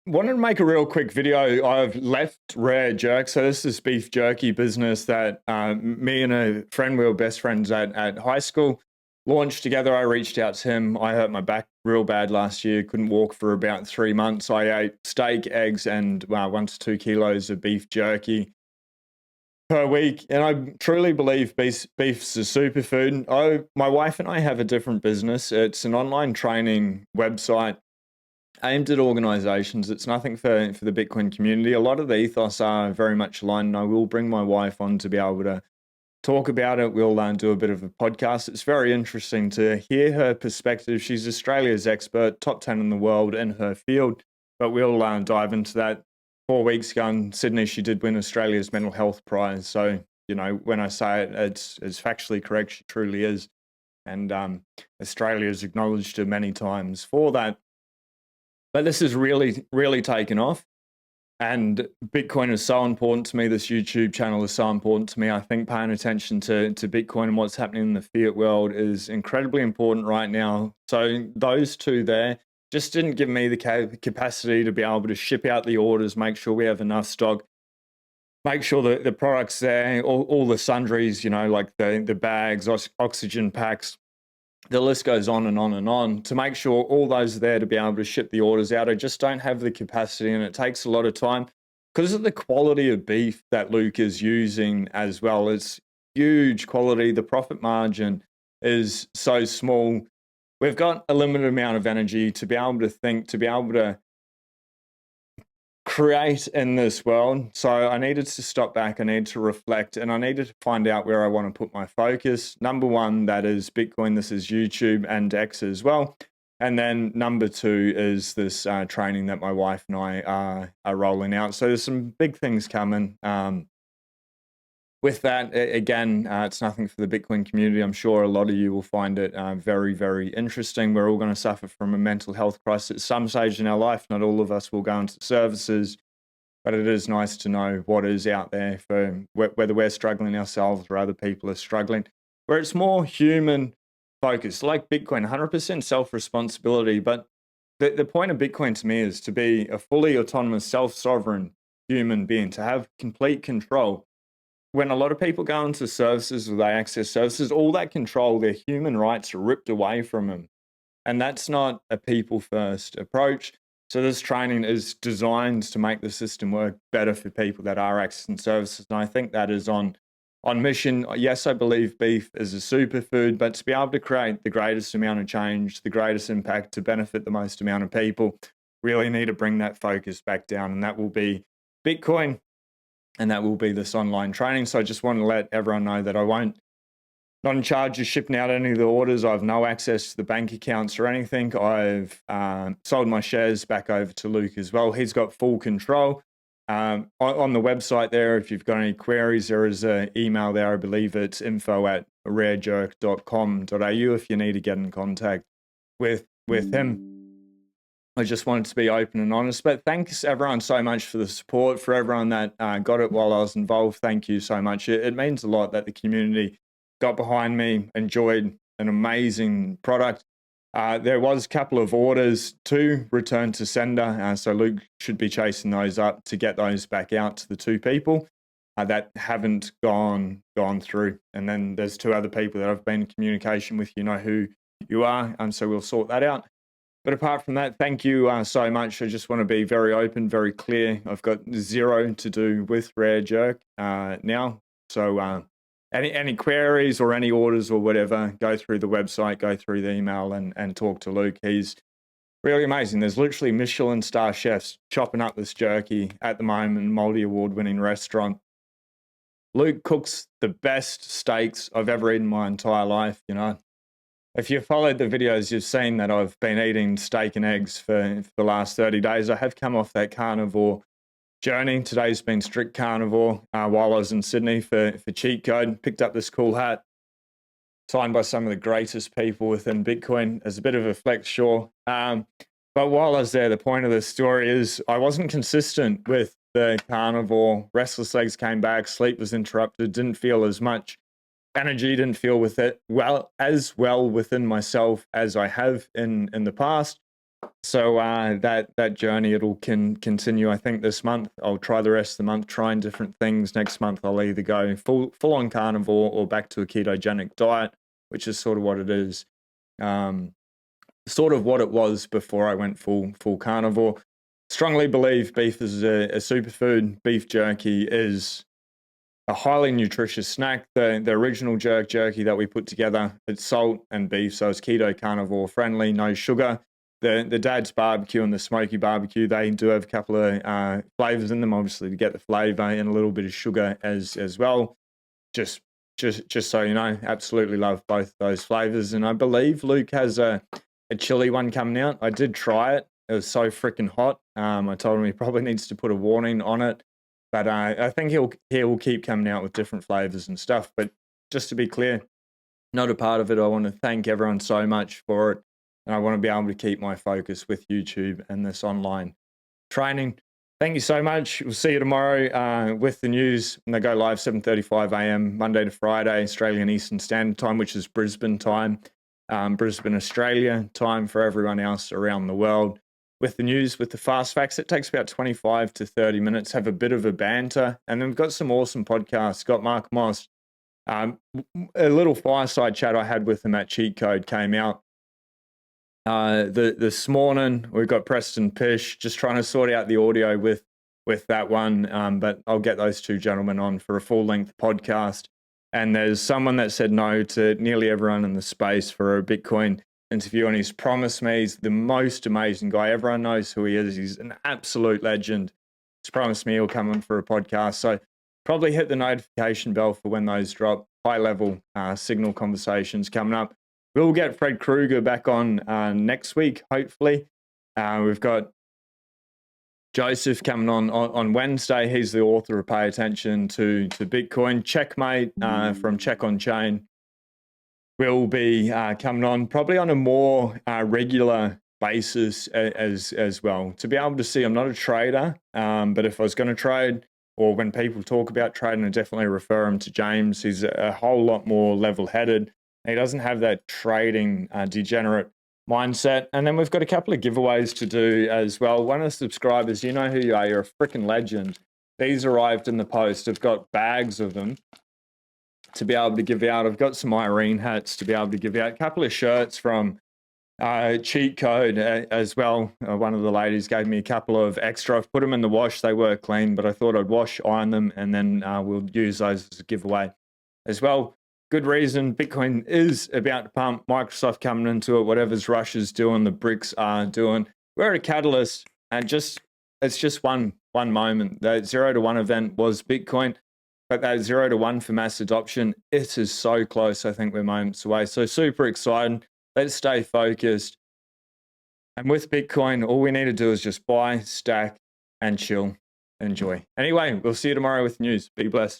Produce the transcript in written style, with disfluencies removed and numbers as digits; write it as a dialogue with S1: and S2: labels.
S1: wanted to make a real quick video. I've left Rare Jerk. So this is beef jerky business that me and a friend, we were best friends at high school, launched together. I reached out to him. I hurt my back real bad last year. Couldn't walk for about 3 months. I ate steak, eggs, and 1 to 2 kilos of beef jerky per week. And I truly believe beef's a superfood. My wife and I have a different business. It's an online training website aimed at organizations. It's nothing for the Bitcoin community. A lot of the ethos are very much aligned, and I will bring my wife on to be able to talk about it. We'll do a bit of a podcast. It's very interesting to hear her perspective. She's Australia's expert, top 10 in the world in her field, but we'll dive into that. 4 weeks ago in Sydney, she did win Australia's mental health prize. So, when I say it, it's factually correct. She truly is. And Australia has acknowledged her many times for that. But this is really, really taken off. And Bitcoin is so important to me. This YouTube channel is so important to me. I think paying attention to Bitcoin and what's happening in the fiat world is incredibly important right now. So those two there just didn't give me the capacity to be able to ship out the orders, make sure we have enough stock, make sure that the product's there, all the sundries, like the bags, oxygen packs, the list goes on and on and on, to make sure all those are there to be able to ship the orders out. I just don't have the capacity, and it takes a lot of time because of the quality of beef that Luke is using as well. It's huge quality. The profit margin is so small. We've got a limited amount of energy to be able to think, to be able to create in this world. So I needed to stop back, I needed to reflect, and I needed to find out where I want to put my focus. Number one, that is Bitcoin. This is YouTube and X as well. And then number two is this training that my wife and I are rolling out. So there's some big things coming. With that, again, it's nothing for the Bitcoin community. I'm sure a lot of you will find it very, very interesting. We're all going to suffer from a mental health crisis at some stage in our life. Not all of us will go into services, but it is nice to know what is out there for whether we're struggling ourselves or other people are struggling, where it's more human focused, like Bitcoin, 100% self-responsibility. But the point of Bitcoin to me is to be a fully autonomous, self-sovereign human being, to have complete control. When a lot of people go into services or they access services, all that control, their human rights are ripped away from them. And that's not a people-first approach. So this training is designed to make the system work better for people that are accessing services. And I think that is on mission. Yes, I believe beef is a superfood, but to be able to create the greatest amount of change, the greatest impact to benefit the most amount of people, really need to bring that focus back down. And that will be Bitcoin. And that will be this online training. So I just want to let everyone know that not in charge of shipping out any of the orders. I have no access to the bank accounts or anything. I've sold my shares back over to Luke as well. He's got full control. On the website there, if you've got any queries, there is an email there. I believe it's info@rarejerk.com.au if you need to get in contact with him. I just wanted to be open and honest. But thanks everyone so much for the support, for everyone that got it while I was involved. Thank you so much. It means a lot that the community got behind me, enjoyed an amazing product. There was a couple of orders to return to sender. So Luke should be chasing those up to get those back out to the two people that haven't gone through. And then there's two other people that I've been in communication with. You know who you are. And so we'll sort that out. But apart from that, thank you so much. I just want to be very open, very clear. I've got zero to do with Rare Jerk now. So any queries or any orders or whatever, go through the website, go through the email and talk to Luke. He's really amazing. There's literally Michelin star chefs chopping up this jerky at the moment, multi-award winning restaurant. Luke cooks the best steaks I've ever eaten in my entire life, If you've followed the videos, you've seen that I've been eating steak and eggs for the last 30 days. I have come off that carnivore journey. Today's been strict carnivore while I was in Sydney for cheat code. Picked up this cool hat signed by some of the greatest people within Bitcoin as a bit of a flex, sure. But while I was there, the point of the story is I wasn't consistent with the carnivore. Restless legs came back, sleep was interrupted, didn't feel as much energy, didn't feel with it as well within myself as I have in the past. So that journey, it'll continue. I think this month I'll try the rest of the month trying different things. Next month I'll either go full on carnivore or back to a ketogenic diet, which is sort of what it is. Sort of what it was before I went full carnivore. Strongly believe beef is a superfood. Beef jerky is a highly nutritious snack. The original jerky that we put together, it's salt and beef, so it's keto carnivore friendly, no sugar. The Dad's barbecue and the smoky barbecue, they do have a couple of flavors in them, obviously to get the flavor, and a little bit of sugar as well. Just so you know, absolutely love both those flavors. And I believe Luke has a chili one coming out. I did try it. It was so freaking hot. I told him he probably needs to put a warning on it. But I think he'll keep coming out with different flavors and stuff. But just to be clear, not a part of it. I want to thank everyone so much for it. And I want to be able to keep my focus with YouTube and this online training. Thank you so much. We'll see you tomorrow with the news. And they go live 7:35 a.m. Monday to Friday, Australian Eastern Standard Time, which is Brisbane time, Brisbane, Australia time for everyone else around the world. With the news, with the fast facts, it takes about 25 to 30 minutes, have a bit of a banter. And then we've got some awesome podcasts. Got Mark Moss. A little fireside chat I had with him at Cheat Code came out this morning. We've got Preston Pish, just trying to sort out the audio with that one. But I'll get those two gentlemen on for a full-length podcast. And there's someone that said no to nearly everyone in the space for a Bitcoin interview, and he's promised me he's the most amazing guy. Everyone knows who he is. He's an absolute legend. He's promised me he'll come on for a podcast. So probably hit the notification bell for when those drop. High-level signal conversations coming up. We'll get Fred Krueger back on next week, hopefully. We've got Joseph coming on Wednesday. He's the author of Pay Attention to Bitcoin. Checkmate from Check on Chain will be coming on probably on a more regular basis as well. To be able to see, I'm not a trader, but if I was going to trade, or when people talk about trading, I definitely refer them to James. He's a whole lot more level-headed. He doesn't have that trading degenerate mindset. And then we've got a couple of giveaways to do as well. One of the subscribers, you know who you are. You're a freaking legend. These arrived in the post. I've got bags of them to be able to give out. I've got some Irene hats to be able to give out. A couple of shirts from Cheat Code as well. One of the ladies gave me a couple of extra. I've put them in the wash. They were clean, but I thought I'd wash, iron them, and then we'll use those as a giveaway as well. Good reason. Bitcoin is about to pump. Microsoft coming into it. Whatever's Russia's doing, the BRICS are doing. We're at a catalyst, and it's just one moment. The 0 to 1 event was Bitcoin, but that 0 to 1 for mass adoption, it is so close. I think we're moments away. So super excited. Let's stay focused. And with Bitcoin, all we need to do is just buy, stack, and chill. Enjoy. Anyway, we'll see you tomorrow with news. Be blessed.